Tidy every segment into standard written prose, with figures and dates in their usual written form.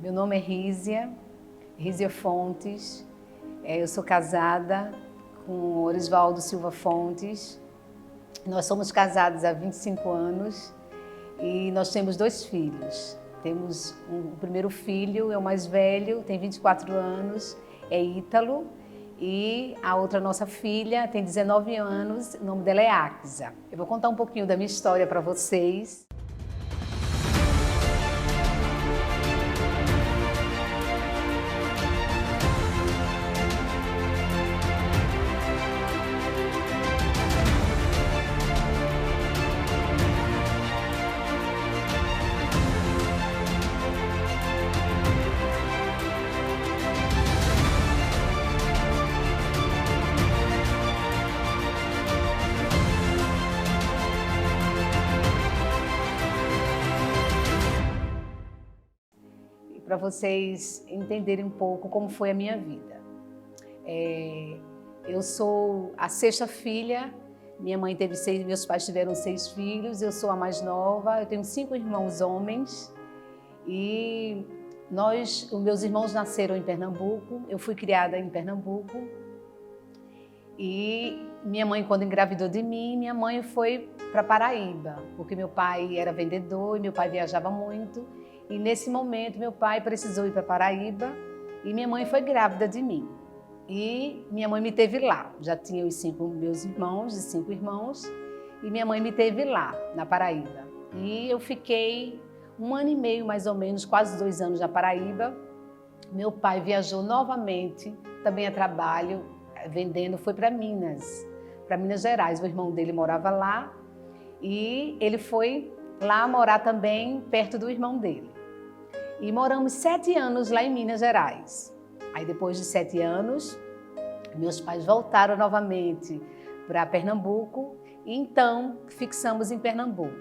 Meu nome é Rízia Fontes. Eu sou casada com o Orisvaldo Silva Fontes. Nós somos casados há 25 anos e nós temos 2 filhos. Temos o primeiro filho, é o mais velho, tem 24 anos, é Ítalo. E a outra nossa filha tem 19 anos, o nome dela é Áquisa. Eu vou contar um pouquinho da minha história para vocês. Para vocês entenderem um pouco como foi a minha vida. Eu sou a 6ª filha, minha mãe teve 6, meus pais tiveram 6 filhos, eu sou a mais nova, eu tenho 5 irmãos homens e os meus irmãos nasceram em Pernambuco, eu fui criada em Pernambuco e minha mãe, quando engravidou de mim, minha mãe foi para Paraíba, porque meu pai era vendedor e meu pai viajava muito. E nesse momento, meu pai precisou ir para Paraíba e minha mãe foi grávida de mim. E minha mãe me teve lá. Já tinha os 5 meus irmãos, os 5 irmãos, e minha mãe me teve lá, na Paraíba. E eu fiquei 1 ano e meio, mais ou menos, quase 2 anos na Paraíba. Meu pai viajou novamente, também a trabalho, vendendo, foi para Minas Gerais. O irmão dele morava lá e ele foi lá morar também perto do irmão dele. E moramos 7 anos lá em Minas Gerais. Aí depois de 7 anos, meus pais voltaram novamente para Pernambuco e então fixamos em Pernambuco.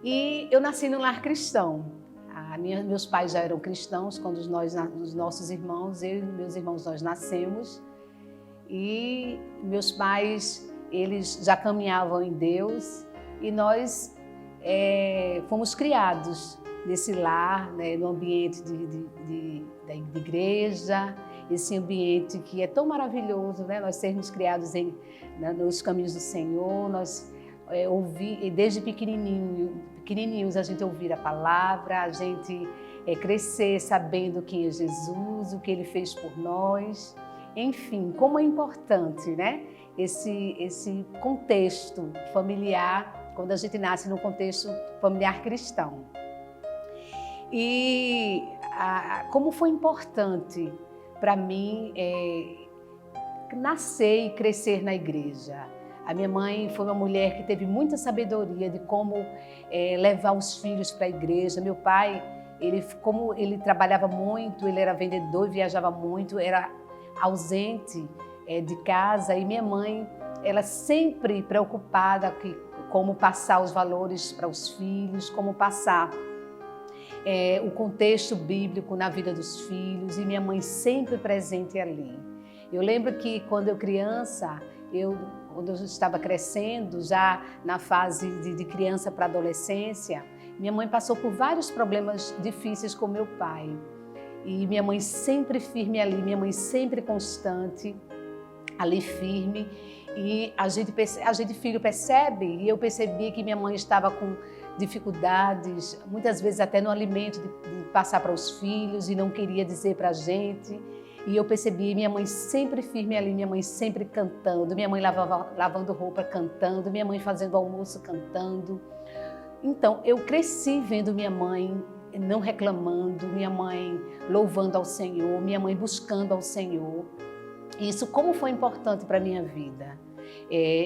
E eu nasci num lar cristão. Meus pais já eram cristãos quando os nossos irmãos, eu e meus irmãos, nós nascemos. E meus pais, eles já caminhavam em Deus e nós fomos criados nesse lar, né, no ambiente de igreja, esse ambiente que é tão maravilhoso, né, nós sermos criados nos caminhos do Senhor, nós desde pequenininhos a gente ouvir a palavra, a gente crescer sabendo quem é Jesus, o que Ele fez por nós, enfim, como é importante, né, esse contexto familiar, quando a gente nasce num contexto familiar cristão. E como foi importante para mim nascer e crescer na igreja. A minha mãe foi uma mulher que teve muita sabedoria de como levar os filhos para a igreja. Meu pai, como ele trabalhava muito, ele era vendedor e viajava muito, era ausente de casa, e minha mãe, ela sempre preocupada como passar os valores para os filhos, como passar o contexto bíblico na vida dos filhos, e minha mãe sempre presente ali. Eu lembro que quando eu criança, quando eu estava crescendo, já na fase de criança para adolescência, minha mãe passou por vários problemas difíceis com meu pai. E minha mãe sempre firme ali, minha mãe sempre constante, ali firme. E a gente filho percebe, e eu percebi que minha mãe estava com dificuldades, muitas vezes até no alimento, de passar para os filhos e não queria dizer para a gente. E eu percebi minha mãe sempre firme ali, minha mãe sempre cantando, minha mãe lavando roupa cantando, minha mãe fazendo almoço cantando. Então, eu cresci vendo minha mãe não reclamando, minha mãe louvando ao Senhor, minha mãe buscando ao Senhor. Isso como foi importante para a minha vida.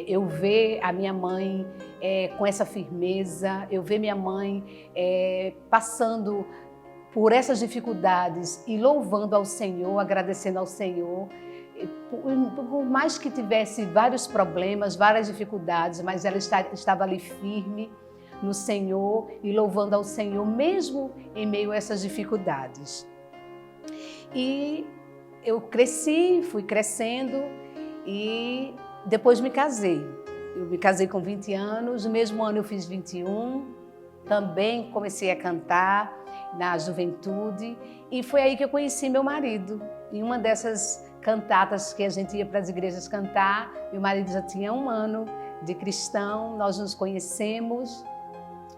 Eu ver a minha mãe com essa firmeza, eu ver minha mãe passando por essas dificuldades e louvando ao Senhor, agradecendo ao Senhor. Por mais que tivesse vários problemas, várias dificuldades, mas ela estava ali firme no Senhor e louvando ao Senhor, mesmo em meio a essas dificuldades. E eu cresci, fui crescendo e depois me casei. Eu me casei com 20 anos, no mesmo ano eu fiz 21, também comecei a cantar. na juventude, e foi aí que eu conheci meu marido. Em uma dessas cantatas que a gente ia para as igrejas cantar, meu marido já tinha 1 ano de cristão, nós nos conhecemos,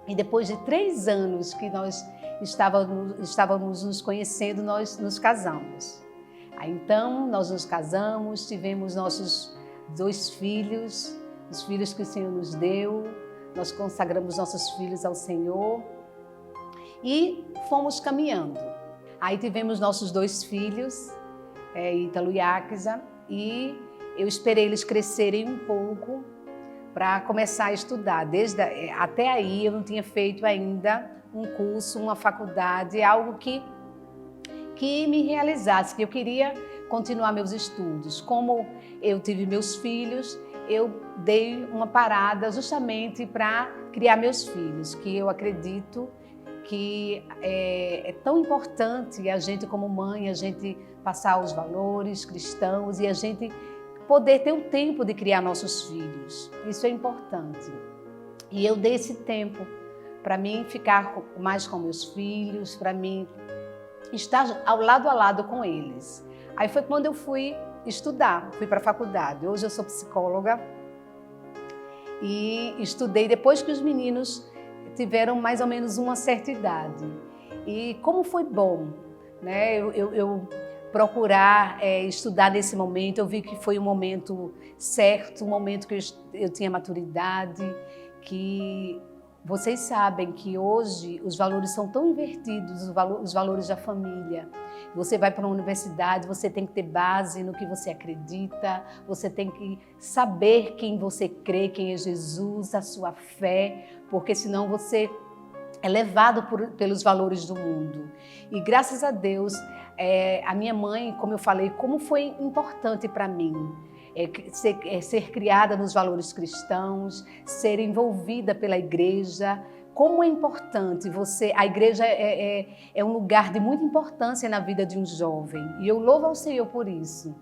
e depois de 3 anos que nós estávamos nos conhecendo, nós nos casamos. Aí então nós nos casamos, tivemos nossos 2 filhos, os filhos que o Senhor nos deu, nós consagramos nossos filhos ao Senhor e fomos caminhando. Aí tivemos nossos 2 filhos, Ítalo e Áquisa, e eu esperei eles crescerem um pouco para começar a estudar. Até aí eu não tinha feito ainda um curso, uma faculdade, algo que me realizasse, que eu queria continuar meus estudos. Como eu tive meus filhos, eu dei uma parada justamente para criar meus filhos, que eu acredito que é tão importante a gente como mãe, a gente passar os valores cristãos e a gente poder ter um tempo de criar nossos filhos. Isso é importante. E eu dei esse tempo para mim ficar mais com meus filhos, para mim estar ao lado a lado com eles. Aí foi quando eu fui estudar, fui para a faculdade. Hoje eu sou psicóloga e estudei depois que os meninos tiveram mais ou menos uma certa idade. E como foi bom, né? Eu procurar estudar nesse momento, eu vi que foi um momento certo, um momento que eu tinha maturidade, que vocês sabem que hoje os valores são tão invertidos, os valores da família. Você vai para uma universidade, você tem que ter base no que você acredita, você tem que saber quem você crê, quem é Jesus, a sua fé, porque senão você é levado pelos valores do mundo. E graças a Deus, a minha mãe, como eu falei, como foi importante para mim ser criada nos valores cristãos, ser envolvida pela igreja. Como é importante a igreja é um lugar de muita importância na vida de um jovem. E eu louvo ao Senhor por isso.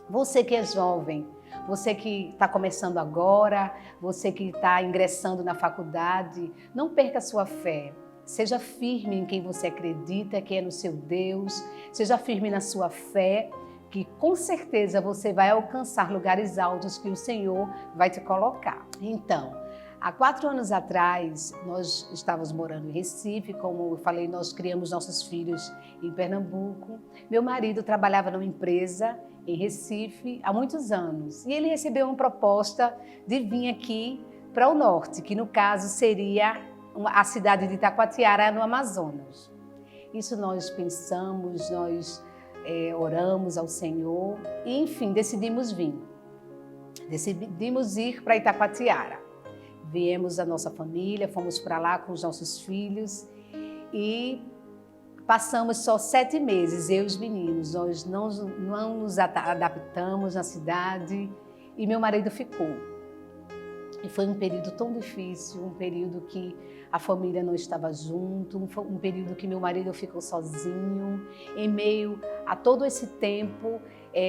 Você que é jovem, você que está começando agora, você que está ingressando na faculdade, não perca a sua fé. Seja firme em quem você acredita, que é no seu Deus. Seja firme na sua fé, que com certeza você vai alcançar lugares altos que o Senhor vai te colocar. Então, há 4 anos atrás, nós estávamos morando em Recife, como eu falei, nós criamos nossos filhos em Pernambuco. Meu marido trabalhava numa empresa em Recife há muitos anos e ele recebeu uma proposta de vir aqui para o norte, que no caso seria a cidade de Itacoatiara, no Amazonas. Isso nós pensamos, nós oramos ao Senhor e, enfim, decidimos vir. Decidimos ir para Itacoatiara. Viemos a nossa família, fomos para lá com os nossos filhos e passamos só 7 meses, eu e os meninos. Nós não nos adaptamos na cidade e meu marido ficou. E foi um período tão difícil, um período que a família não estava junto, um período que meu marido ficou sozinho. Em meio a todo esse tempo,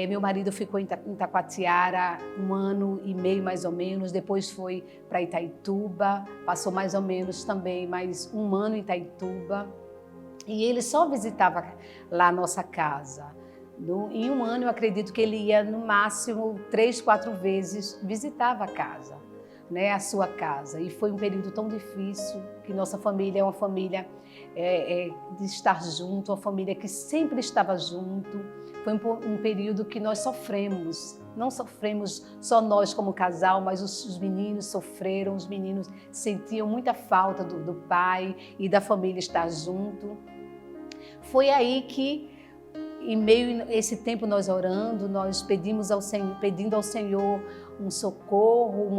meu marido ficou em Itacoatiara 1 ano e meio mais ou menos, depois foi para Itaituba, passou mais ou menos também mais 1 ano em Itaituba. E ele só visitava lá a nossa casa. Em 1 ano, eu acredito que ele ia no máximo 3, 4 vezes, visitava a casa, né, a sua casa. E foi um período tão difícil, que nossa família é uma família de estar junto, uma família que sempre estava junto. Foi um período que nós sofremos. Não sofremos só nós como casal, mas os meninos sofreram, os meninos sentiam muita falta do pai e da família estar junto. Foi aí que, em meio a esse tempo nós orando, nós pedindo ao Senhor um socorro,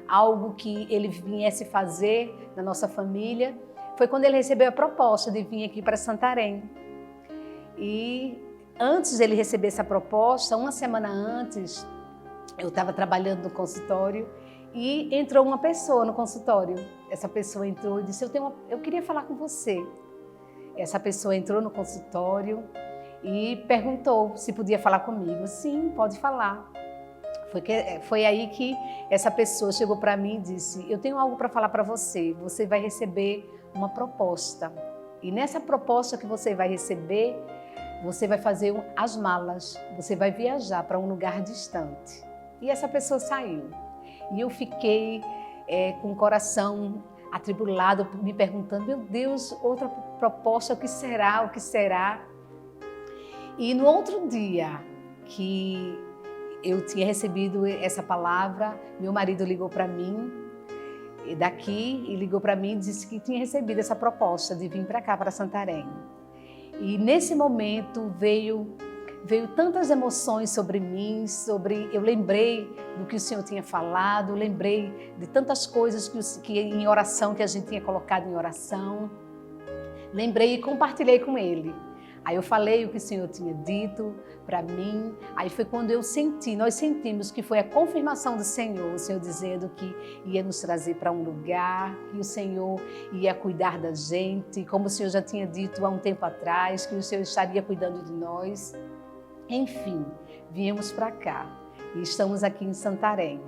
algo que Ele viesse fazer na nossa família. Foi quando Ele recebeu a proposta de vir aqui para Santarém. E antes de Ele receber essa proposta, 1 semana antes, eu estava trabalhando no consultório e entrou uma pessoa no consultório. Essa pessoa entrou e disse, eu queria falar com você. Essa pessoa entrou no consultório e perguntou se podia falar comigo. Sim, pode falar. Foi aí que essa pessoa chegou para mim e disse, eu tenho algo para falar para você, você vai receber uma proposta. E nessa proposta que você vai receber, você vai fazer as malas, você vai viajar para um lugar distante. E essa pessoa saiu. E eu fiquei com o coração atribulado, me perguntando, meu Deus, outra proposta, o que será, o que será? E no outro dia que eu tinha recebido essa palavra, meu marido ligou para mim, e ligou para mim e disse que tinha recebido essa proposta de vir para cá, para Santarém. E nesse momento veio tantas emoções sobre mim, eu lembrei do que o Senhor tinha falado, lembrei de tantas coisas que em oração, que a gente tinha colocado em oração. Lembrei e compartilhei com ele. Aí eu falei o que o Senhor tinha dito para mim. Aí foi quando nós sentimos que foi a confirmação do Senhor, o Senhor dizendo que ia nos trazer para um lugar, que o Senhor ia cuidar da gente, como o Senhor já tinha dito há um tempo atrás, que o Senhor estaria cuidando de nós. Enfim, viemos para cá e estamos aqui em Santarém.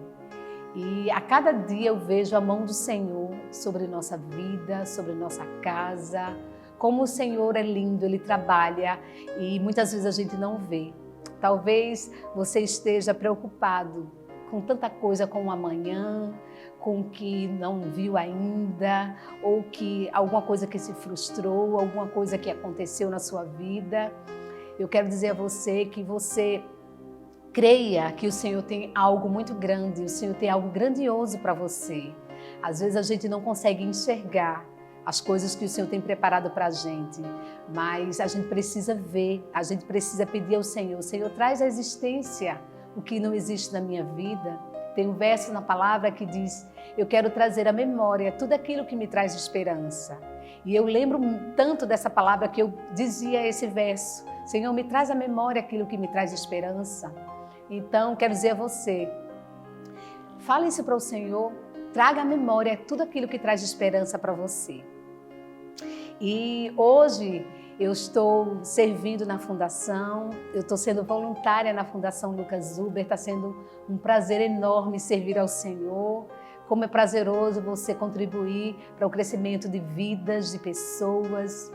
E a cada dia eu vejo a mão do Senhor sobre nossa vida, sobre nossa casa. Como o Senhor é lindo, Ele trabalha e muitas vezes a gente não vê. Talvez você esteja preocupado com tanta coisa, com o amanhã, com o que não viu ainda, ou que alguma coisa que se frustrou, alguma coisa que aconteceu na sua vida. Eu quero dizer a você que você creia que o Senhor tem algo muito grande, o Senhor tem algo grandioso para você. Às vezes a gente não consegue enxergar as coisas que o Senhor tem preparado para a gente, mas a gente precisa ver, a gente precisa pedir ao Senhor. O Senhor traz à existência o que não existe na minha vida. Tem um verso na palavra que diz, eu quero trazer à memória tudo aquilo que me traz esperança. E eu lembro tanto dessa palavra que eu dizia esse verso, Senhor, me traz à memória aquilo que me traz esperança. Então, quero dizer a você, fale isso para o Senhor, traga à memória tudo aquilo que traz esperança para você. E hoje eu estou servindo na Fundação, eu estou sendo voluntária na Fundação Lucas Huber, está sendo um prazer enorme servir ao Senhor. Como é prazeroso você contribuir para o crescimento de vidas, de pessoas.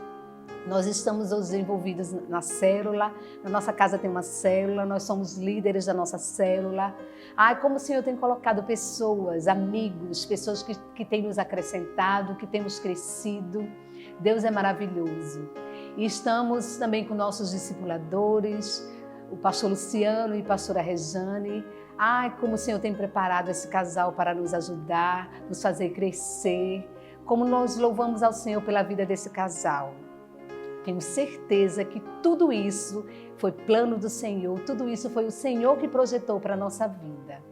Nós estamos hoje envolvidos na célula, na nossa casa tem uma célula, nós somos líderes da nossa célula. Como o Senhor tem colocado pessoas, amigos, pessoas que têm nos acrescentado, que temos crescido. Deus é maravilhoso. E estamos também com nossos discipuladores, o pastor Luciano e a pastora Rejane. Como o Senhor tem preparado esse casal para nos ajudar, nos fazer crescer. Como nós louvamos ao Senhor pela vida desse casal. Tenho certeza que tudo isso foi plano do Senhor, tudo isso foi o Senhor que projetou para a nossa vida.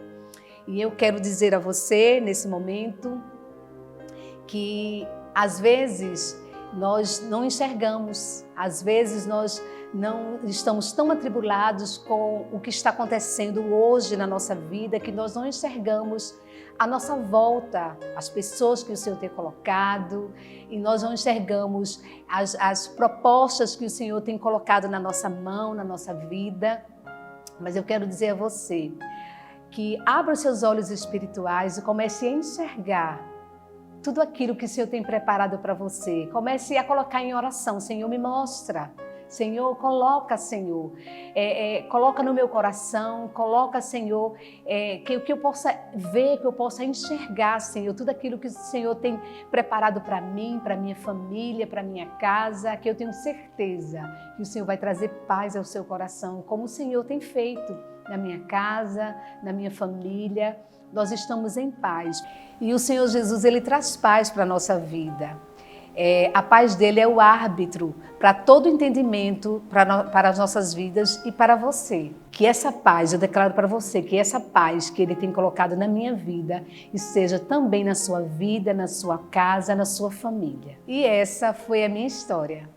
E eu quero dizer a você, nesse momento, que às vezes nós não enxergamos, às vezes nós não estamos tão atribulados com o que está acontecendo hoje na nossa vida, que nós não enxergamos a nossa volta, as pessoas que o Senhor tem colocado, e nós não enxergamos as propostas que o Senhor tem colocado na nossa mão, na nossa vida. Mas eu quero dizer a você que abra os seus olhos espirituais e comece a enxergar tudo aquilo que o Senhor tem preparado para você. Comece a colocar em oração, Senhor, me mostra. Senhor, coloca, Senhor, coloca no meu coração, coloca, Senhor, que eu possa ver, que eu possa enxergar, Senhor, tudo aquilo que o Senhor tem preparado para mim, para minha família, para minha casa, que eu tenho certeza que o Senhor vai trazer paz ao seu coração, como o Senhor tem feito na minha casa, na minha família. Nós estamos em paz. E o Senhor Jesus, Ele traz paz para a nossa vida. A paz dele é o árbitro para todo entendimento, para as nossas vidas e para você. Que essa paz, eu declaro para você, que essa paz que Ele tem colocado na minha vida esteja também na sua vida, na sua casa, na sua família. E essa foi a minha história.